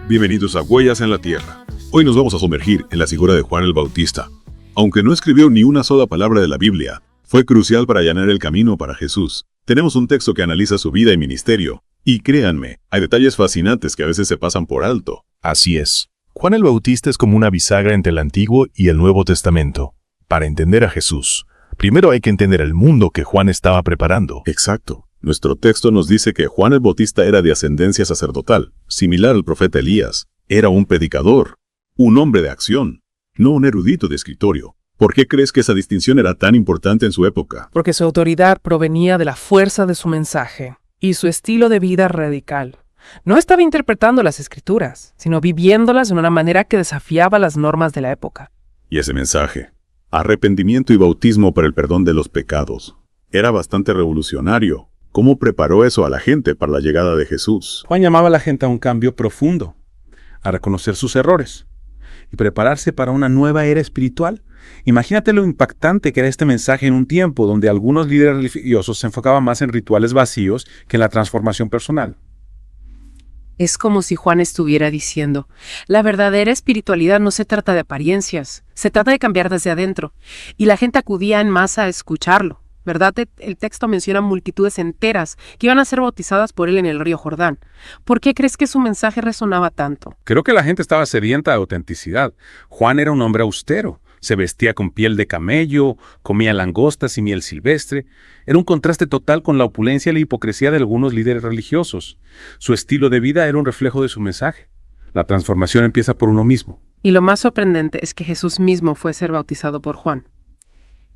Bienvenidos a Huellas en la Tierra. Hoy nos vamos a sumergir en la figura de Juan el Bautista. Aunque no escribió ni una sola palabra de la Biblia, fue crucial para allanar el camino para Jesús. Tenemos un texto que analiza su vida y ministerio. Y créanme, hay detalles fascinantes que a veces se pasan por alto. Así es. Juan el Bautista es como una bisagra entre el Antiguo y el Nuevo Testamento. Para entender a Jesús, primero hay que entender el mundo que Juan estaba preparando. Exacto. Nuestro texto nos dice que Juan el Bautista era de ascendencia sacerdotal, similar al profeta Elías. Era un predicador, un hombre de acción, no un erudito de escritorio. ¿Por qué crees que esa distinción era tan importante en su época? Porque su autoridad provenía de la fuerza de su mensaje y su estilo de vida radical. No estaba interpretando las escrituras, sino viviéndolas de una manera que desafiaba las normas de la época. Y ese mensaje, arrepentimiento y bautismo para el perdón de los pecados, era bastante revolucionario. ¿Cómo preparó eso a la gente para la llegada de Jesús? Juan llamaba a la gente a un cambio profundo, a reconocer sus errores y prepararse para una nueva era espiritual. Imagínate lo impactante que era este mensaje en un tiempo donde algunos líderes religiosos se enfocaban más en rituales vacíos que en la transformación personal. Es como si Juan estuviera diciendo, la verdadera espiritualidad no se trata de apariencias, se trata de cambiar desde adentro. Y la gente acudía en masa a escucharlo. ¿Verdad? El texto menciona multitudes enteras que iban a ser bautizadas por él en el río Jordán. ¿Por qué crees que su mensaje resonaba tanto? Creo que la gente estaba sedienta de autenticidad. Juan era un hombre austero. Se vestía con piel de camello, comía langostas y miel silvestre. Era un contraste total con la opulencia y la hipocresía de algunos líderes religiosos. Su estilo de vida era un reflejo de su mensaje. La transformación empieza por uno mismo. Y lo más sorprendente es que Jesús mismo fue a ser bautizado por Juan.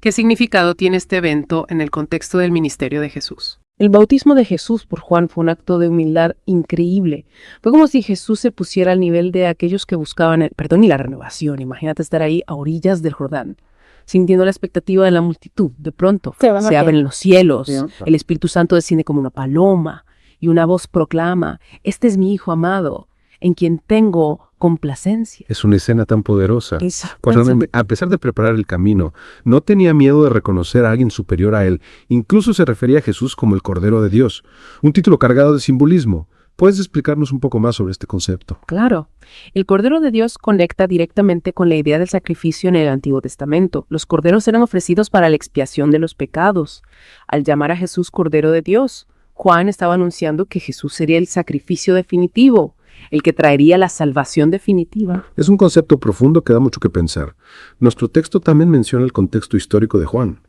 ¿Qué significado tiene este evento en el contexto del ministerio de Jesús? El bautismo de Jesús por Juan fue un acto de humildad increíble. Fue como si Jesús se pusiera al nivel de aquellos que buscaban el perdón y la renovación. Imagínate estar ahí a orillas del Jordán, sintiendo la expectativa de la multitud. De pronto se abren los cielos, el Espíritu Santo desciende como una paloma y una voz proclama, este es mi Hijo amado, en quien tengo complacencia. Es una escena tan poderosa. Exacto. A pesar de preparar el camino, no tenía miedo de reconocer a alguien superior a él. Incluso se refería a Jesús como el Cordero de Dios, un título cargado de simbolismo. ¿Puedes explicarnos un poco más sobre este concepto? Claro. El Cordero de Dios conecta directamente con la idea del sacrificio en el Antiguo Testamento. Los corderos eran ofrecidos para la expiación de los pecados. Al llamar a Jesús Cordero de Dios, Juan estaba anunciando que Jesús sería el sacrificio definitivo, el que traería la salvación definitiva. Es un concepto profundo que da mucho que pensar. Nuestro texto también menciona el contexto histórico de Juan,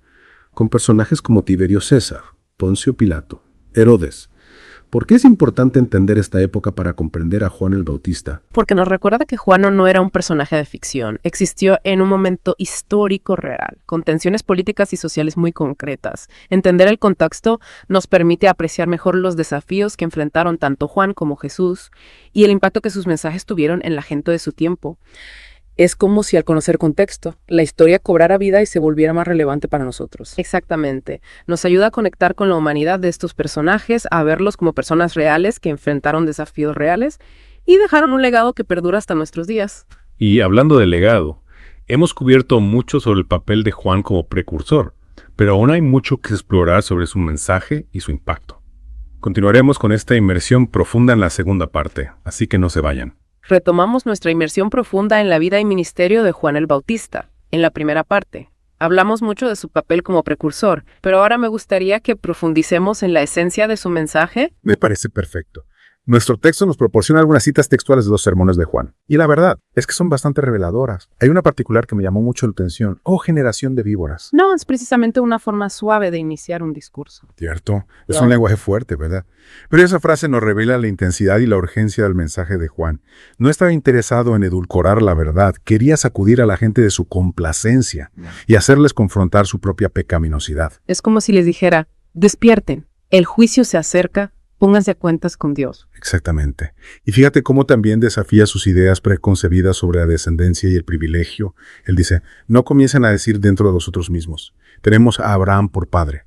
con personajes como Tiberio César, Poncio Pilato, Herodes. ¿Por qué es importante entender esta época para comprender a Juan el Bautista? Porque nos recuerda que Juan no era un personaje de ficción. Existió en un momento histórico real, con tensiones políticas y sociales muy concretas. Entender el contexto nos permite apreciar mejor los desafíos que enfrentaron tanto Juan como Jesús y el impacto que sus mensajes tuvieron en la gente de su tiempo. Es como si al conocer contexto, la historia cobrara vida y se volviera más relevante para nosotros. Exactamente. Nos ayuda a conectar con la humanidad de estos personajes, a verlos como personas reales que enfrentaron desafíos reales y dejaron un legado que perdura hasta nuestros días. Y hablando de legado, hemos cubierto mucho sobre el papel de Juan como precursor, pero aún hay mucho que explorar sobre su mensaje y su impacto. Continuaremos con esta inmersión profunda en la segunda parte, así que no se vayan. Retomamos nuestra inmersión profunda en la vida y ministerio de Juan el Bautista. En la primera parte, hablamos mucho de su papel como precursor, pero ahora me gustaría que profundicemos en la esencia de su mensaje. Me parece perfecto. Nuestro texto nos proporciona algunas citas textuales de los sermones de Juan. Y la verdad es que son bastante reveladoras. Hay una particular que me llamó mucho la atención. ¡Oh, generación de víboras! No, es precisamente una forma suave de iniciar un discurso. Cierto. Es un lenguaje fuerte, ¿verdad? Pero esa frase nos revela la intensidad y la urgencia del mensaje de Juan. No estaba interesado en edulcorar la verdad. Quería sacudir a la gente de su complacencia y hacerles confrontar su propia pecaminosidad. Es como si les dijera, despierten, el juicio se acerca, pónganse a cuentas con Dios. Exactamente. Y fíjate cómo también desafía sus ideas preconcebidas sobre la descendencia y el privilegio. Él dice, no comiencen a decir dentro de vosotros mismos, tenemos a Abraham por padre.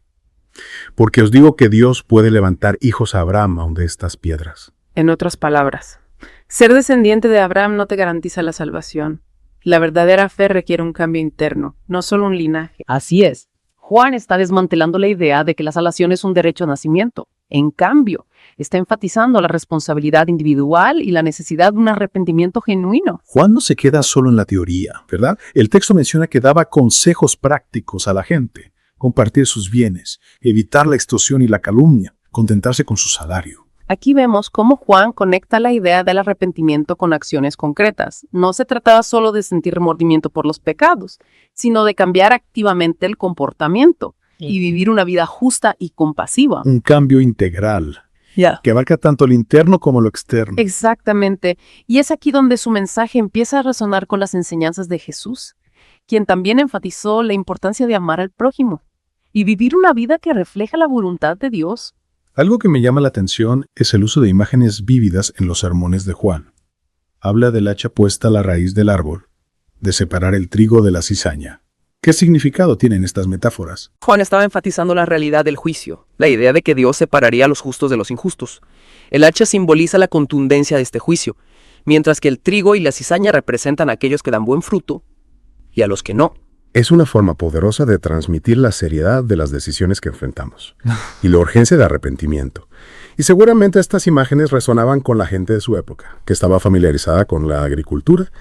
Porque os digo que Dios puede levantar hijos a Abraham aun de estas piedras. En otras palabras, ser descendiente de Abraham no te garantiza la salvación. La verdadera fe requiere un cambio interno, no solo un linaje. Así es. Juan está desmantelando la idea de que la salvación es un derecho a nacimiento. En cambio, está enfatizando la responsabilidad individual y la necesidad de un arrepentimiento genuino. Juan no se queda solo en la teoría, ¿verdad? El texto menciona que daba consejos prácticos a la gente: compartir sus bienes, evitar la extorsión y la calumnia, contentarse con su salario. Aquí vemos cómo Juan conecta la idea del arrepentimiento con acciones concretas. No se trataba solo de sentir remordimiento por los pecados, sino de cambiar activamente el comportamiento y vivir una vida justa y compasiva. Un cambio integral que abarca tanto lo interno como lo externo. Exactamente. Y es aquí donde su mensaje empieza a resonar con las enseñanzas de Jesús, quien también enfatizó la importancia de amar al prójimo y vivir una vida que refleja la voluntad de Dios. Algo que me llama la atención es el uso de imágenes vívidas en los sermones de Juan. Habla del hacha puesta a la raíz del árbol, de separar el trigo de la cizaña. ¿Qué significado tienen estas metáforas? Juan estaba enfatizando la realidad del juicio, la idea de que Dios separaría a los justos de los injustos. El hacha simboliza la contundencia de este juicio, mientras que el trigo y la cizaña representan a aquellos que dan buen fruto y a los que no. Es una forma poderosa de transmitir la seriedad de las decisiones que enfrentamos y la urgencia de arrepentimiento. Y seguramente estas imágenes resonaban con la gente de su época, que estaba familiarizada con la agricultura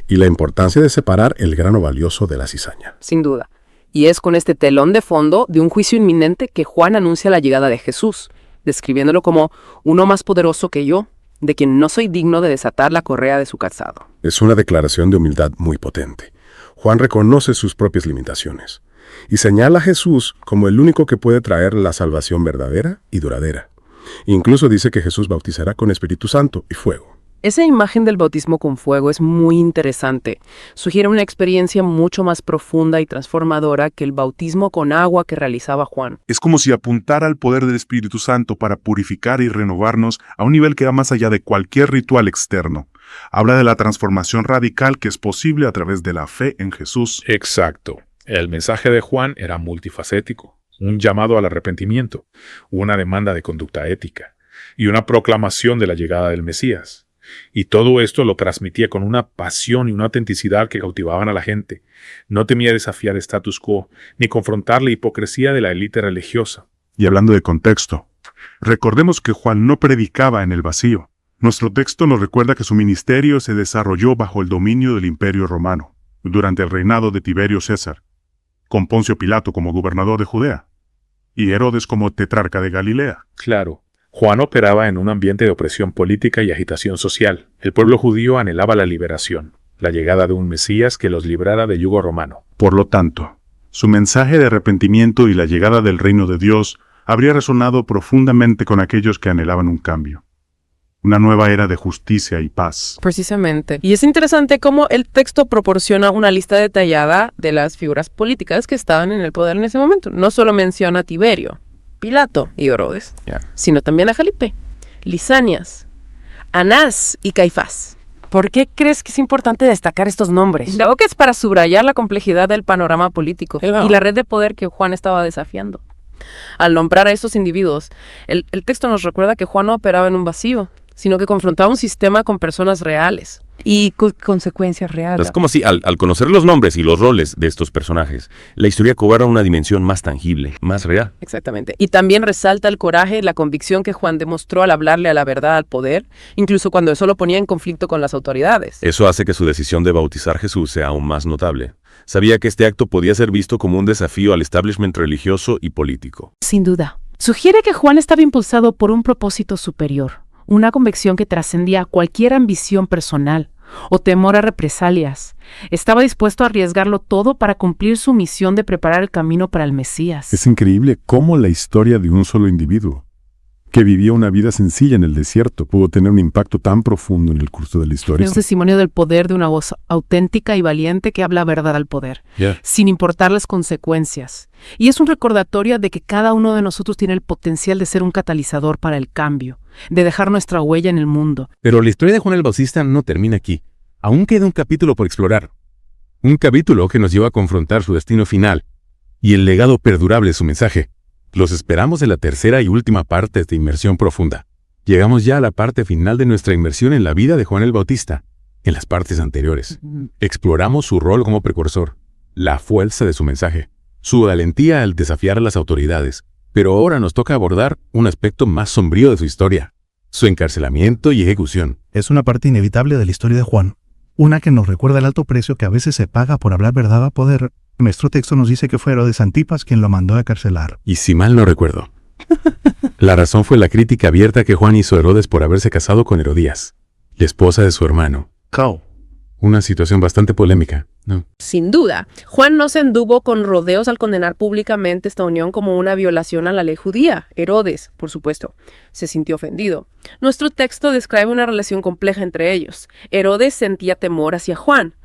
y la importancia de separar el grano valioso de la cizaña. Sin duda. Y es con este telón de fondo de un juicio inminente que Juan anuncia la llegada de Jesús, describiéndolo como uno más poderoso que yo, de quien no soy digno de desatar la correa de su calzado. Es una declaración de humildad muy potente. Juan reconoce sus propias limitaciones y señala a Jesús como el único que puede traer la salvación verdadera y duradera. Incluso dice que Jesús bautizará con Espíritu Santo y fuego. Esa imagen del bautismo con fuego es muy interesante. Sugiere una experiencia mucho más profunda y transformadora que el bautismo con agua que realizaba Juan. Es como si apuntara al poder del Espíritu Santo para purificar y renovarnos a un nivel que va más allá de cualquier ritual externo. Habla de la transformación radical que es posible a través de la fe en Jesús. Exacto. El mensaje de Juan era multifacético. Un llamado al arrepentimiento, una demanda de conducta ética y una proclamación de la llegada del Mesías. Y todo esto lo transmitía con una pasión y una autenticidad que cautivaban a la gente. No temía desafiar el status quo, ni confrontar la hipocresía de la élite religiosa. Y hablando de contexto, recordemos que Juan no predicaba en el vacío. Nuestro texto nos recuerda que su ministerio se desarrolló bajo el dominio del Imperio Romano, durante el reinado de Tiberio César, con Poncio Pilato como gobernador de Judea, y Herodes como tetrarca de Galilea. Claro. Juan operaba en un ambiente de opresión política y agitación social. El pueblo judío anhelaba la liberación, la llegada de un Mesías que los librara del yugo romano. Por lo tanto, su mensaje de arrepentimiento y la llegada del reino de Dios habría resonado profundamente con aquellos que anhelaban un cambio. Una nueva era de justicia y paz. Precisamente. Y es interesante cómo el texto proporciona una lista detallada de las figuras políticas que estaban en el poder en ese momento. No solo menciona a Tiberio, Pilato y Herodes, sino también a Felipe, Lisanias, Anás y Caifás. ¿Por qué crees que es importante destacar estos nombres? Creo que es para subrayar la complejidad del panorama político y la red de poder que Juan estaba desafiando. Al nombrar a estos individuos, el texto nos recuerda que Juan no operaba en un vacío, sino que confrontaba un sistema con personas reales. Y consecuencias reales. Es como si al conocer los nombres y los roles de estos personajes, la historia cobra una dimensión más tangible, más real. Exactamente. Y también resalta el coraje y la convicción que Juan demostró al hablarle a la verdad al poder, incluso cuando eso lo ponía en conflicto con las autoridades. Eso hace que su decisión de bautizar a Jesús sea aún más notable. Sabía que este acto podía ser visto como un desafío al establishment religioso y político. Sin duda. Sugiere que Juan estaba impulsado por un propósito superior. Una convicción que trascendía cualquier ambición personal o temor a represalias. Estaba dispuesto a arriesgarlo todo para cumplir su misión de preparar el camino para el Mesías. Es increíble cómo la historia de un solo individuo, que vivía una vida sencilla en el desierto, pudo tener un impacto tan profundo en el curso de la historia. Es un testimonio del poder de una voz auténtica y valiente que habla verdad al poder, sin importar las consecuencias. Y es un recordatorio de que cada uno de nosotros tiene el potencial de ser un catalizador para el cambio, de dejar nuestra huella en el mundo. Pero la historia de Juan el Bautista no termina aquí. Aún queda un capítulo por explorar. Un capítulo que nos lleva a confrontar su destino final y el legado perdurable de su mensaje. Los esperamos en la tercera y última parte de esta inmersión profunda. Llegamos ya a la parte final de nuestra inmersión en la vida de Juan el Bautista. En las partes anteriores, exploramos su rol como precursor, la fuerza de su mensaje, su valentía al desafiar a las autoridades, pero ahora nos toca abordar un aspecto más sombrío de su historia, su encarcelamiento y ejecución. Es una parte inevitable de la historia de Juan, una que nos recuerda el alto precio que a veces se paga por hablar verdad a poder. Nuestro texto nos dice que fue Herodes Antipas quien lo mandó a encarcelar. Y si mal no recuerdo, la razón fue la crítica abierta que Juan hizo a Herodes por haberse casado con Herodías, la esposa de su hermano. Una situación bastante polémica, ¿no? Sin duda, Juan no se anduvo con rodeos al condenar públicamente esta unión como una violación a la ley judía. Herodes, por supuesto, se sintió ofendido. Nuestro texto describe una relación compleja entre ellos. Herodes sentía temor hacia Juan,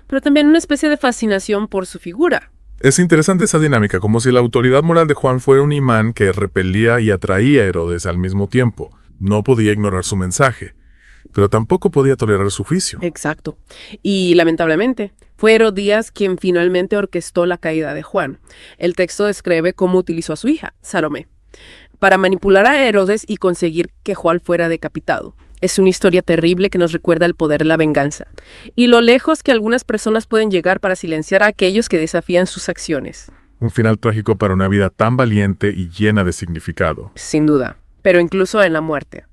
pero también una especie de fascinación por su figura. Es interesante esa dinámica, como si la autoridad moral de Juan fuera un imán que repelía y atraía a Herodes al mismo tiempo. No podía ignorar su mensaje, pero tampoco podía tolerar su juicio. Exacto. Y lamentablemente, fue Herodías quien finalmente orquestó la caída de Juan. El texto describe cómo utilizó a su hija, Salomé, para manipular a Herodes y conseguir que Juan fuera decapitado. Es una historia terrible que nos recuerda el poder de la venganza y lo lejos que algunas personas pueden llegar para silenciar a aquellos que desafían sus acciones. Un final trágico para una vida tan valiente y llena de significado. Sin duda, pero incluso en la muerte.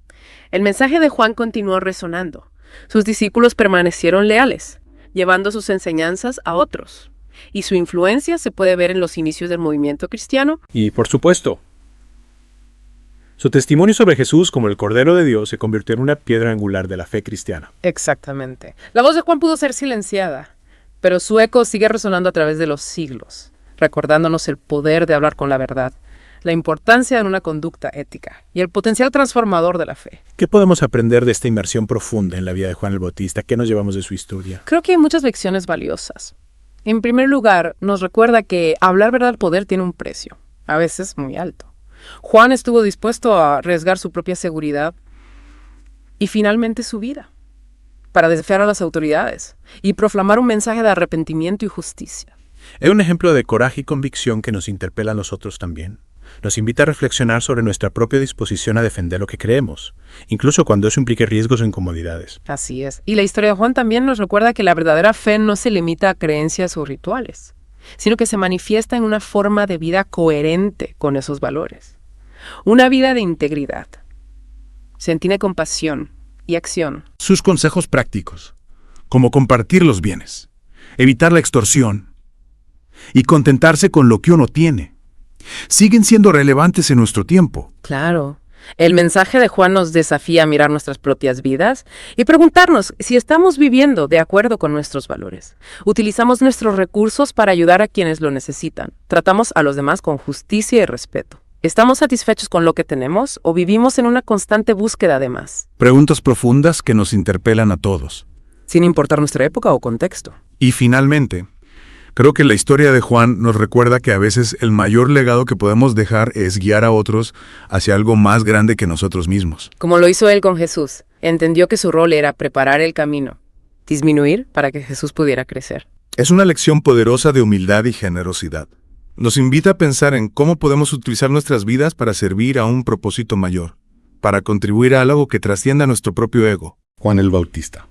El mensaje de Juan continuó resonando. Sus discípulos permanecieron leales, llevando sus enseñanzas a otros. Y su influencia se puede ver en los inicios del movimiento cristiano. Y por supuesto, su testimonio sobre Jesús como el Cordero de Dios se convirtió en una piedra angular de la fe cristiana. Exactamente. La voz de Juan pudo ser silenciada, pero su eco sigue resonando a través de los siglos, recordándonos el poder de hablar con la verdad, la importancia de una conducta ética y el potencial transformador de la fe. ¿Qué podemos aprender de esta inmersión profunda en la vida de Juan el Bautista? ¿Qué nos llevamos de su historia? Creo que hay muchas lecciones valiosas. En primer lugar, nos recuerda que hablar verdad al poder tiene un precio, a veces muy alto. Juan estuvo dispuesto a arriesgar su propia seguridad y finalmente su vida para desafiar a las autoridades y proclamar un mensaje de arrepentimiento y justicia. Es un ejemplo de coraje y convicción que nos interpela a nosotros también. Nos invita a reflexionar sobre nuestra propia disposición a defender lo que creemos, incluso cuando eso implique riesgos o incomodidades. Así es. Y la historia de Juan también nos recuerda que la verdadera fe no se limita a creencias o rituales, sino que se manifiesta en una forma de vida coherente con esos valores. Una vida de integridad. Se entiende con pasión y acción. Sus consejos prácticos, como compartir los bienes, evitar la extorsión y contentarse con lo que uno tiene, siguen siendo relevantes en nuestro tiempo. Claro. El mensaje de Juan nos desafía a mirar nuestras propias vidas y preguntarnos si estamos viviendo de acuerdo con nuestros valores. Utilizamos nuestros recursos para ayudar a quienes lo necesitan. Tratamos a los demás con justicia y respeto. ¿Estamos satisfechos con lo que tenemos o vivimos en una constante búsqueda de más? Preguntas profundas que nos interpelan a todos. Sin importar nuestra época o contexto. Y finalmente, creo que la historia de Juan nos recuerda que a veces el mayor legado que podemos dejar es guiar a otros hacia algo más grande que nosotros mismos. Como lo hizo él con Jesús, entendió que su rol era preparar el camino, disminuir para que Jesús pudiera crecer. Es una lección poderosa de humildad y generosidad. Nos invita a pensar en cómo podemos utilizar nuestras vidas para servir a un propósito mayor, para contribuir a algo que trascienda nuestro propio ego. Juan el Bautista,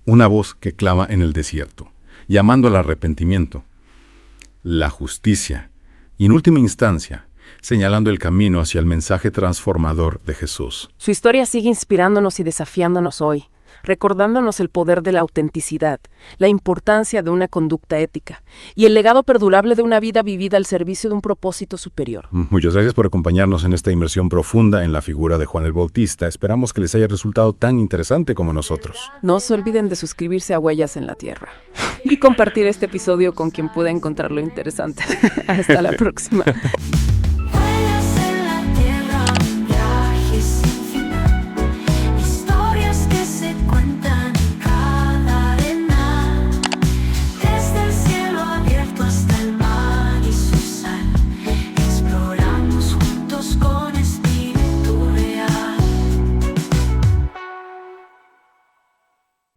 una voz que clama en el desierto, llamando al arrepentimiento, la justicia y, en última instancia, señalando el camino hacia el mensaje transformador de Jesús. Su historia sigue inspirándonos y desafiándonos hoy, recordándonos el poder de la autenticidad, la importancia de una conducta ética y el legado perdurable de una vida vivida al servicio de un propósito superior. Muchas gracias por acompañarnos en esta inmersión profunda en la figura de Juan el Bautista. Esperamos que les haya resultado tan interesante como nosotros. No se olviden de suscribirse a Huellas en la Tierra y compartir este episodio con quien pueda encontrarlo interesante. Hasta la próxima.